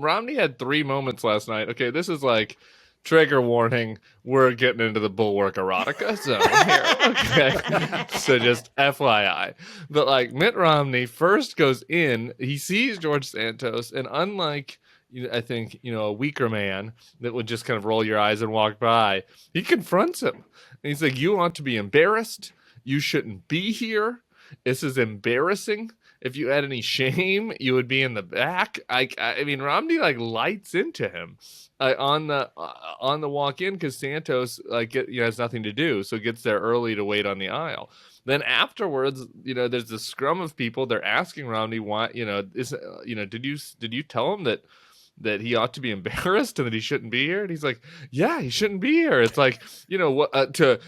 Romney had 3 moments last night. Okay, this is like trigger warning. We're getting into the Bulwark Erotica zone here. Okay, so just FYI. But like Mitt Romney first goes in, he sees George Santos, and unlike I think a weaker man that would just kind of roll your eyes and walk by, he confronts him, and he's like, "You ought to be embarrassed. You shouldn't be here. This is embarrassing. If you had any shame, you would be in the back." I mean, Romney like lights into him on the walk in because Santos has nothing to do, so gets there early to wait on the aisle. Then afterwards, there's this scrum of people. They're asking Romney why, did you tell him that he ought to be embarrassed and that he shouldn't be here? And he's like, yeah, he shouldn't be here. It's like, to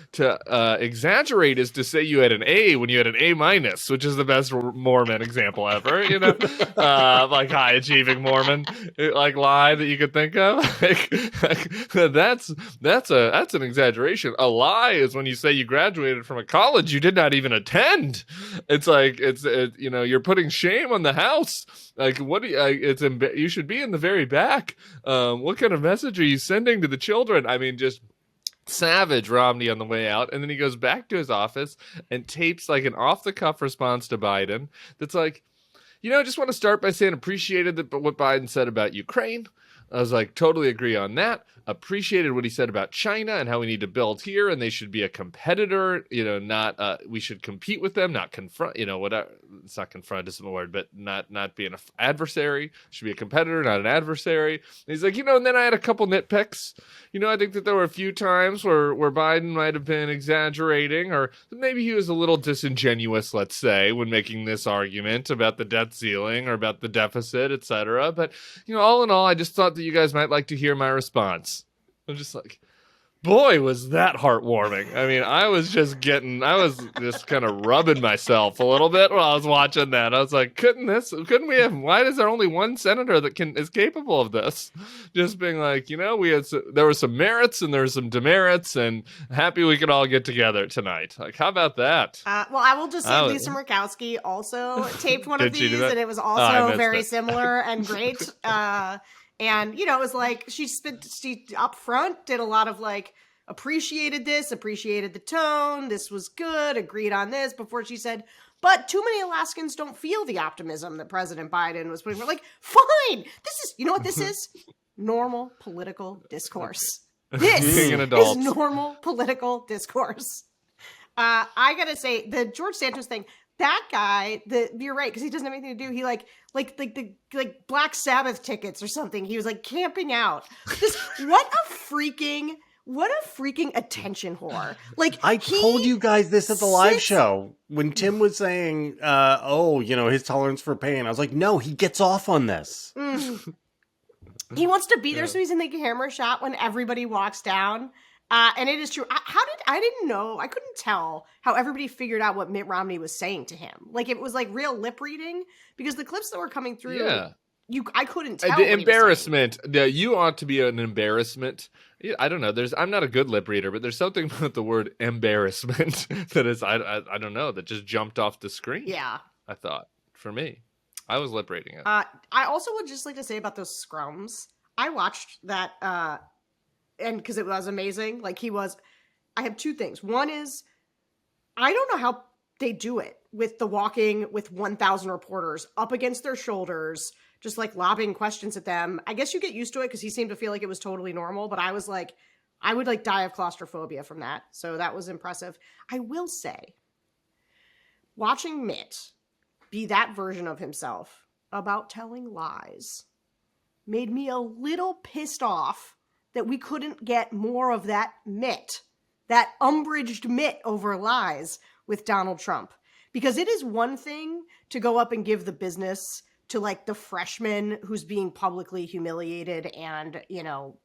exaggerate is to say you had an A when you had an A minus, which is the best Mormon example ever, like high achieving Mormon, like lie that you could think of. That's an exaggeration. A lie is when you say you graduated from a college you did not even attend. It's like, you're putting shame on the house. Like, what do you, you should be in the very back. What kind of message are you sending to the children? I mean, just savage Romney on the way out. And then he goes back to his office and tapes like an off-the-cuff response to Biden that's like, I just want to start by saying appreciated what Biden said about Ukraine. I was like, totally agree on that. Appreciated what he said about China and how we need to build here and they should be a competitor, not we should compete with them, not confront, whatever. It's not confront isn't the word, but not be an adversary. Should be a competitor, not an adversary. And he's like, and then I had a couple nitpicks. I think that there were a few times where Biden might have been exaggerating, or maybe he was a little disingenuous, let's say, when making this argument about the debt ceiling or about the deficit, etc. But, all in all, I just thought that you guys might like to hear my response. I'm just like, boy, was that heartwarming. I mean, I was just kind of rubbing myself a little bit while I was watching that. I was like, couldn't we have, why is there only one senator that is capable of this? Just being like, there were some merits and there were some demerits, and happy we could all get together tonight. Like, how about that? Well, I will just say Lisa Murkowski also taped one of these, and it was also very similar and great. And, it was like, she up front did a lot of like, appreciated the tone, this was good, agreed on this, before she said, but too many Alaskans don't feel the optimism that President Biden was putting. We're like, fine, this is, what this is? Normal political discourse. This is normal political discourse. I gotta say, the George Santos thing, that guy, you're right, because he doesn't have anything to do. He like Black Sabbath tickets or something. He was like camping out. What a freaking attention whore. Like, I told you guys this at the live show when Tim was saying, his tolerance for pain. I was like, no, he gets off on this. He wants to be there so he's in the camera shot when everybody walks down. And it is true. I didn't know. I couldn't tell how everybody figured out what Mitt Romney was saying to him. Like, it was like real lip reading, because the clips that were coming through, I couldn't tell. The embarrassment. You ought to be an embarrassment. I don't know. I'm not a good lip reader, but there's something about the word embarrassment that is, I don't know, that just jumped off the screen. Yeah. I thought, for me, I was lip reading it. I also would just like to say about those scrums. I watched that, and because it was amazing. Like, I have two things. One is, I don't know how they do it with the walking with 1,000 reporters up against their shoulders, just like lobbing questions at them. I guess you get used to it because he seemed to feel like it was totally normal, but I was like, I would like die of claustrophobia from that. So that was impressive. I will say, watching Mitt be that version of himself about telling lies made me a little pissed off that we couldn't get more of that Mitt, that umbraged Mitt over lies with Donald Trump. Because it is one thing to go up and give the business to like the freshman who's being publicly humiliated and,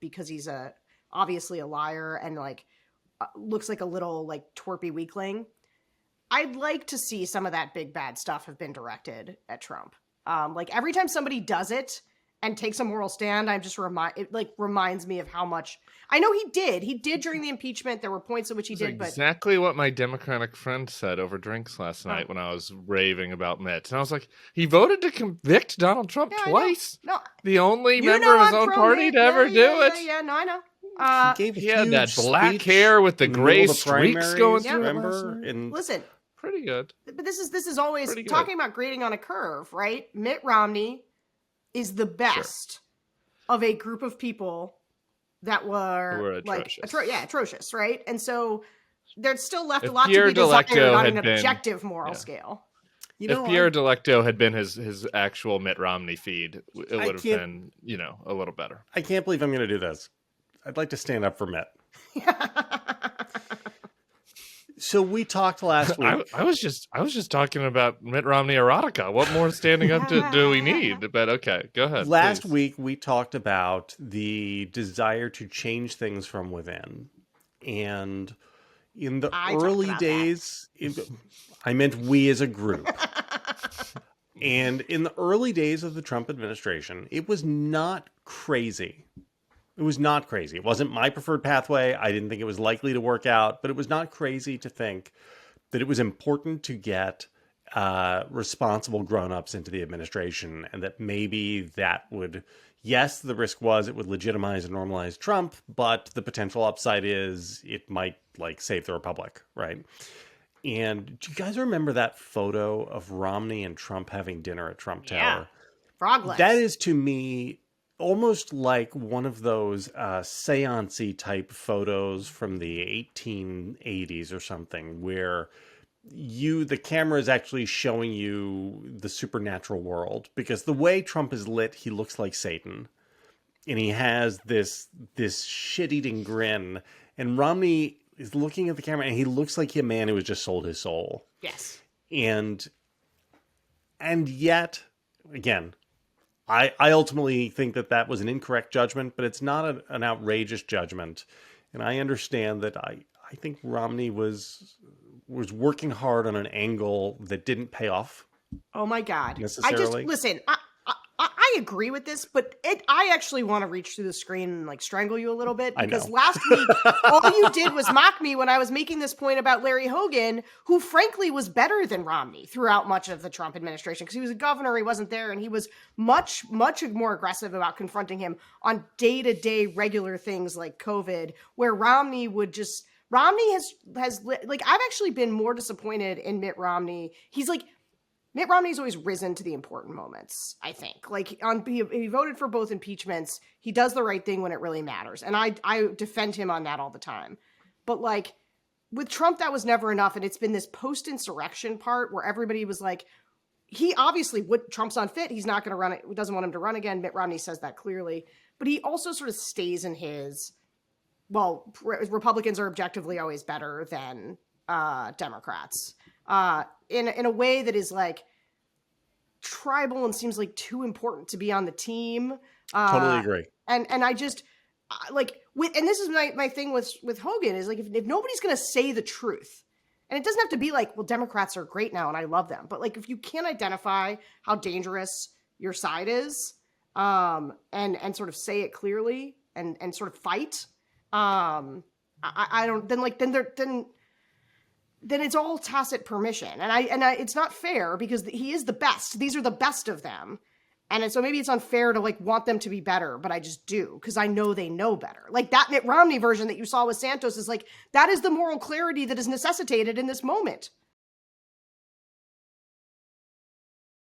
because he's obviously a liar and like looks like a little like twerpy weakling. I'd like to see some of that big bad stuff have been directed at Trump. Like every time somebody does it, and takes a moral stand, I'm just reminds me of how much I know he did during the impeachment. There were points at which he That's did, but exactly what my Democratic friend said over drinks last night when I was raving about Mitt. And I was like, he voted to convict Donald Trump twice. No, the only member of his own party to ever do it. Yeah, no, I know. He had that black hair with the gray streaks going through it. Remember? And listen, pretty good. but this is always talking about grading on a curve, right? Mitt Romney is the best of a group of people that were like atrocious, right? And so there's still left a lot to be desired on an objective moral scale. If Pierre Delecto had been his actual Mitt Romney feed, it would have been, a little better. I can't believe I'm going to do this. I'd like to stand up for Mitt. So we talked last week. I was just talking about Mitt Romney erotica. What more standing up do we need? But okay, go ahead. Last week we talked about the desire to change things from within, and in the early days, I meant we as a group. And in the early days of the Trump administration, it was not crazy. It was not crazy. It wasn't my preferred pathway. I didn't think it was likely to work out, but it was not crazy to think that it was important to get responsible grown-ups into the administration, and that maybe that would, yes, the risk was it would legitimize and normalize Trump, but the potential upside is it might save the republic, right? And do you guys remember that photo of Romney and Trump having dinner at Trump Tower? Frog legs. That is, to me, almost like one of those seance-y type photos from the 1880s or something, where the camera is actually showing you the supernatural world, because the way Trump is lit, he looks like Satan, and he has this shit-eating grin, and Romney is looking at the camera and he looks like a man who has just sold his soul. Yes. And yet, again, I ultimately think that was an incorrect judgment, but it's not an outrageous judgment. And I understand that I think Romney was working hard on an angle that didn't pay off. Oh my God. Necessarily. I agree with this, but I actually want to reach through the screen and strangle you a little bit, because know. Last week all you did was mock me when I was making this point about Larry Hogan, who frankly was better than Romney throughout much of the Trump administration, because he was a governor, he wasn't there, and he was much more aggressive about confronting him on day-to-day regular things like COVID, where Romney has I've actually been more disappointed in Mitt Romney. Mitt Romney's always risen to the important moments, I think. He voted for both impeachments. He does the right thing when it really matters. And I defend him on that all the time. But with Trump, that was never enough. And it's been this post-insurrection part where everybody was he obviously, Trump's unfit. He's not going to run it. Doesn't want him to run again. Mitt Romney says that clearly. But he also sort of stays in his, Republicans are objectively always better than Democrats. In a way that is tribal and seems too important to be on the team. Totally agree. And I just and this is my thing with Hogan is if nobody's going to say the truth, and it doesn't have to be Democrats are great now and I love them, but if you can't identify how dangerous your side is, and sort of say it clearly and sort of fight, I don't, then it's all tacit permission. And I it's not fair, because he is the best. These are the best of them. And so maybe it's unfair to want them to be better, but I just do, because I know they know better. That Mitt Romney version that you saw with Santos is that is the moral clarity that is necessitated in this moment.